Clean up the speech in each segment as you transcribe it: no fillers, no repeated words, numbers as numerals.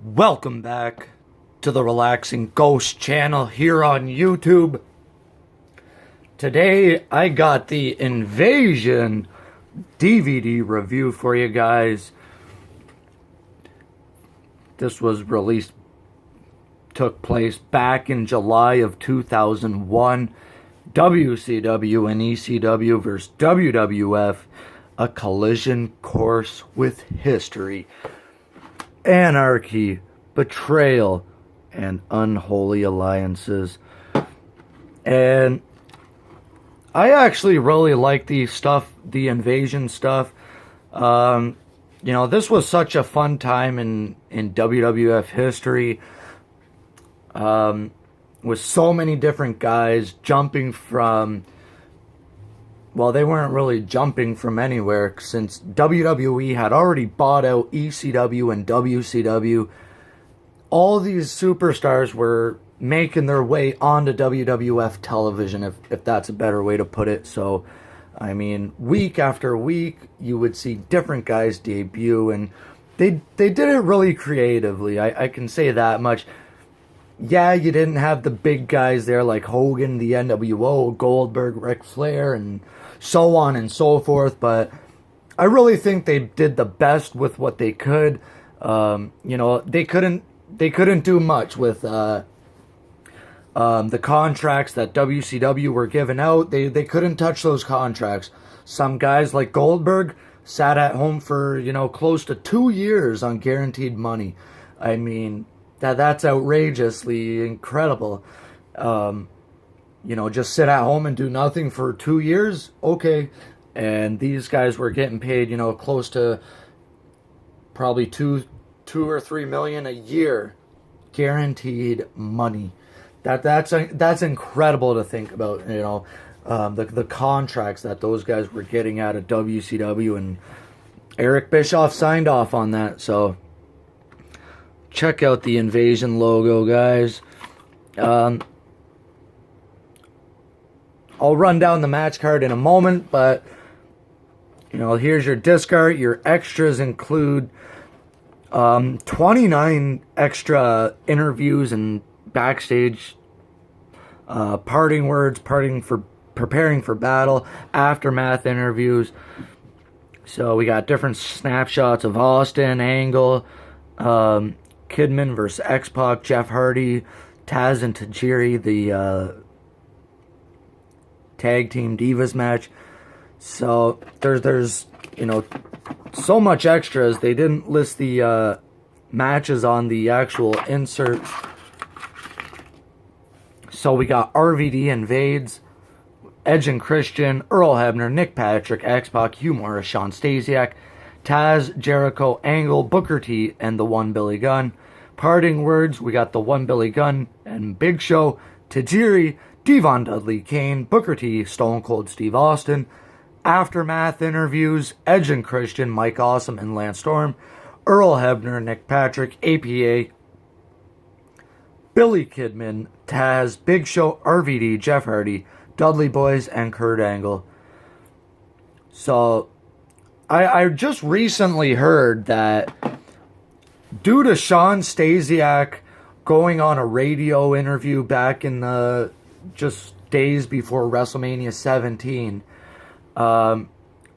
Welcome back to the Relaxing Ghost channel here on YouTube. Today I got the Invasion DVD review for you guys. This was took place back in July of 2001. WCW and ECW versus WWF, a collision course with history. Anarchy, betrayal, and unholy alliances. And I actually really like the Invasion stuff. This was such a fun time in WWF history. With so many different guys jumping from... Well, they weren't really jumping from anywhere since WWE had already bought out ECW and WCW. All these superstars were making their way onto WWF television, if that's a better way to put it. So, I mean, week after week, you would see different guys debut, and they did it really creatively. I can say that much. Yeah, you didn't have the big guys there like Hogan, the NWO, Goldberg, Ric Flair, and so on and so forth, but I really think they did the best with what they could. They couldn't do much with the contracts that WCW were giving out. They couldn't touch those contracts. Some guys like Goldberg sat at home for close to 2 years on guaranteed money. I mean, that's outrageously incredible. Just sit at home and do nothing for 2 years? Okay. And these guys were getting paid, close to probably two or 3 million a year. Guaranteed money. That's incredible to think about, the contracts that those guys were getting out of WCW, and Eric Bischoff signed off on that. So check out the Invasion logo, guys. I'll run down the match card in a moment, but, here's your disc art. Your extras include 29 extra interviews and backstage parting words, preparing for battle, aftermath interviews. So we got different snapshots of Austin, Angle, Kidman versus X-Pac, Jeff Hardy, Taz and Tajiri, the Tag Team Divas match. So there's so much extras. They didn't list the matches on the actual insert. So we got RVD invades, Edge and Christian, Earl Hebner, Nick Patrick, X-Pac, Hugh Morris, Shawn Stasiak, Taz, Jericho, Angle, Booker T, and the One Billy Gunn. Parting words, we got the One Billy Gunn and Big Show, Tajiri, Devon Dudley, Kane, Booker T, Stone Cold Steve Austin. Aftermath interviews, Edge and Christian, Mike Awesome and Lance Storm, Earl Hebner, Nick Patrick, APA, Billy Kidman, Taz, Big Show, RVD, Jeff Hardy, Dudley Boys, and Kurt Angle. So, I just recently heard that due to Shawn Stasiak going on a radio interview back in the just days before WrestleMania 17,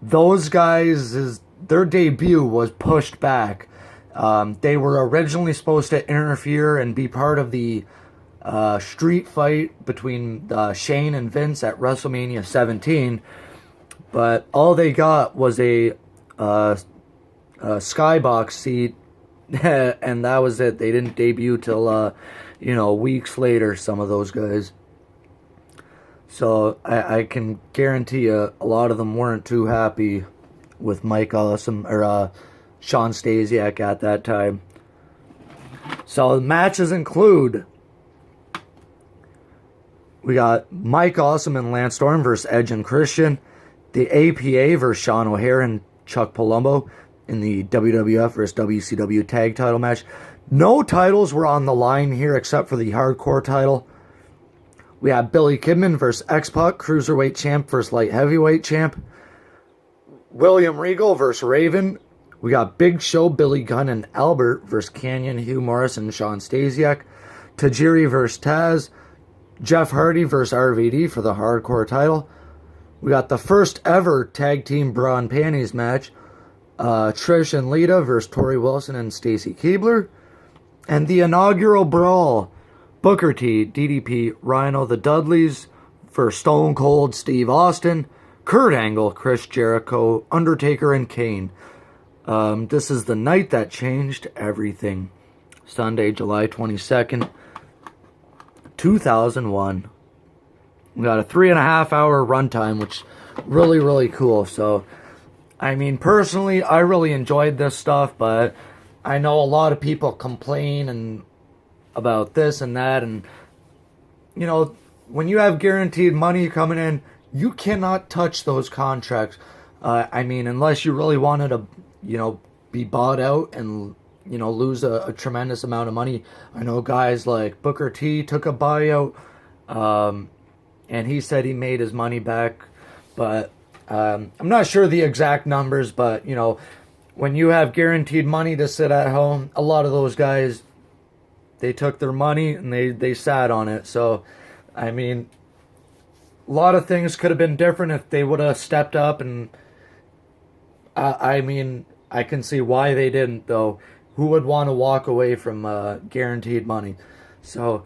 those guys, their debut was pushed back. They were originally supposed to interfere and be part of the street fight between Shane and Vince at WrestleMania 17, but all they got was a skybox seat, and that was it. They didn't debut till weeks later, some of those guys. So I can guarantee you a lot of them weren't too happy with Mike Awesome or Shawn Stasiak at that time. So the matches include, we got Mike Awesome and Lance Storm versus Edge and Christian, the APA versus Sean O'Hare and Chuck Palumbo in the WWF versus WCW tag title match. No titles were on the line here except for the hardcore title. We have Billy Kidman versus X-Pac, Cruiserweight Champ versus Light Heavyweight Champ. William Regal versus Raven. We got Big Show, Billy Gunn, and Albert versus Canyon, Hugh Morris, and Sean Stasiak. Tajiri versus Taz. Jeff Hardy versus RVD for the hardcore title. We got the first ever tag team bra and panties match. Trish and Lita versus Tori Wilson and Stacy Keibler. And the inaugural brawl. Booker T, DDP, Rhino, the Dudleys versus Stone Cold Steve Austin. Kurt Angle, Chris Jericho, Undertaker, and Kane. This is the night that changed everything. Sunday, July 22nd, 2001. We got a 3.5 hour runtime, which really, really cool. So, I mean, personally, I really enjoyed this stuff, but I know a lot of people complain about this and that, and, you know, when you have guaranteed money coming in, you cannot touch those contracts. I mean, unless you really wanted to, you know, be bought out and, you know, lose a tremendous amount of money. I know guys like Booker T took a buyout, and he said he made his money back. But I'm not sure the exact numbers, but, you know, when you have guaranteed money to sit at home, a lot of those guys, they took their money and they sat on it. So, I mean, a lot of things could have been different if they would have stepped up, and I mean, I can see why they didn't, though. Who would want to walk away from guaranteed money? So,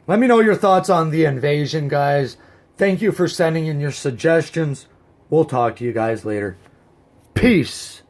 let me know your thoughts on the Invasion, guys. Thank you for sending in your suggestions. We'll talk to you guys later. Peace.